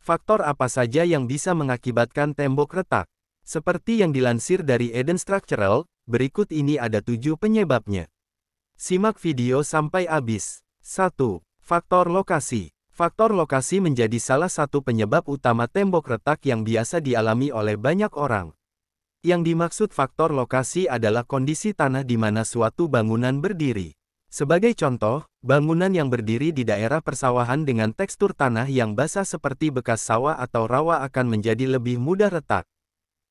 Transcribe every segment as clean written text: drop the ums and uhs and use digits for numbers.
Faktor apa saja yang bisa mengakibatkan tembok retak? Seperti yang dilansir dari Eden Structural, berikut ini ada 7 penyebabnya. Simak video sampai habis. 1. Faktor lokasi. Faktor lokasi menjadi salah satu penyebab utama tembok retak yang biasa dialami oleh banyak orang. Yang dimaksud faktor lokasi adalah kondisi tanah di mana suatu bangunan berdiri. Sebagai contoh, bangunan yang berdiri di daerah persawahan dengan tekstur tanah yang basah seperti bekas sawah atau rawa akan menjadi lebih mudah retak.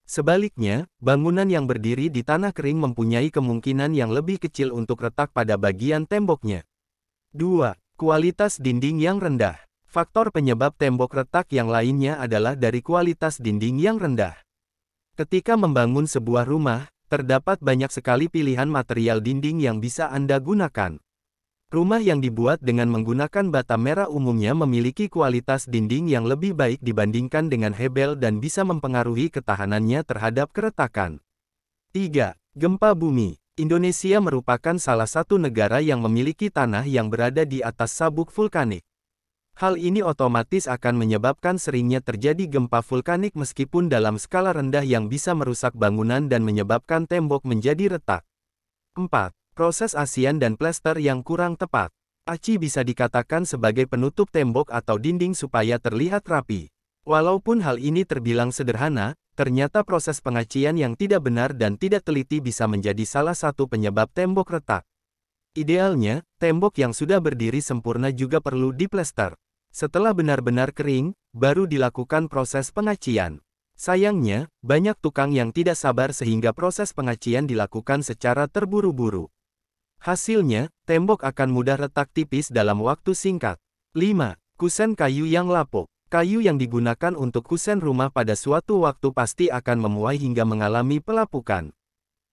Sebaliknya, bangunan yang berdiri di tanah kering mempunyai kemungkinan yang lebih kecil untuk retak pada bagian temboknya. 2. Kualitas dinding yang rendah. Faktor penyebab tembok retak yang lainnya adalah dari kualitas dinding yang rendah. Ketika membangun sebuah rumah, terdapat banyak sekali pilihan material dinding yang bisa Anda gunakan. Rumah yang dibuat dengan menggunakan bata merah umumnya memiliki kualitas dinding yang lebih baik dibandingkan dengan hebel dan bisa mempengaruhi ketahanannya terhadap keretakan. 3. Gempa bumi. Indonesia merupakan salah satu negara yang memiliki tanah yang berada di atas sabuk vulkanik. Hal ini otomatis akan menyebabkan seringnya terjadi gempa vulkanik meskipun dalam skala rendah yang bisa merusak bangunan dan menyebabkan tembok menjadi retak. 4. Proses asian dan plester yang kurang tepat. Aci bisa dikatakan sebagai penutup tembok atau dinding supaya terlihat rapi. Walaupun hal ini terbilang sederhana, ternyata proses pengacian yang tidak benar dan tidak teliti bisa menjadi salah satu penyebab tembok retak. Idealnya, tembok yang sudah berdiri sempurna juga perlu diplester. Setelah benar-benar kering, baru dilakukan proses pengacian. Sayangnya, banyak tukang yang tidak sabar sehingga proses pengacian dilakukan secara terburu-buru. Hasilnya, tembok akan mudah retak tipis dalam waktu singkat. 5. Kusen kayu yang lapuk. Kayu yang digunakan untuk kusen rumah pada suatu waktu pasti akan memuai hingga mengalami pelapukan.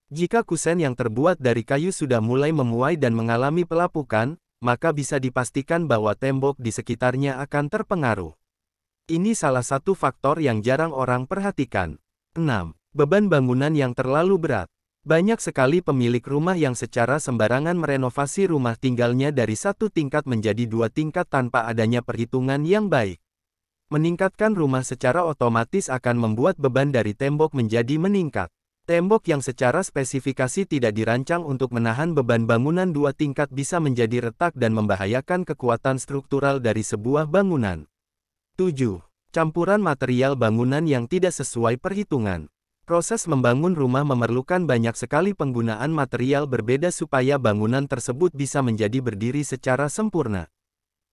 Jika kusen yang terbuat dari kayu sudah mulai memuai dan mengalami pelapukan, maka bisa dipastikan bahwa tembok di sekitarnya akan terpengaruh. Ini salah satu faktor yang jarang orang perhatikan. 6. Beban bangunan yang terlalu berat. Banyak sekali pemilik rumah yang secara sembarangan merenovasi rumah tinggalnya dari satu tingkat menjadi 2 tingkat tanpa adanya perhitungan yang baik. Meningkatkan rumah secara otomatis akan membuat beban dari tembok menjadi meningkat. Tembok yang secara spesifikasi tidak dirancang untuk menahan beban bangunan 2 tingkat bisa menjadi retak dan membahayakan kekuatan struktural dari sebuah bangunan. 7. Campuran material bangunan yang tidak sesuai perhitungan. Proses membangun rumah memerlukan banyak sekali penggunaan material berbeda supaya bangunan tersebut bisa menjadi berdiri secara sempurna.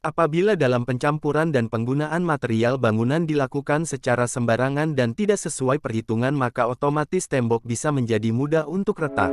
Apabila dalam pencampuran dan penggunaan material bangunan dilakukan secara sembarangan dan tidak sesuai perhitungan maka otomatis tembok bisa menjadi mudah untuk retak.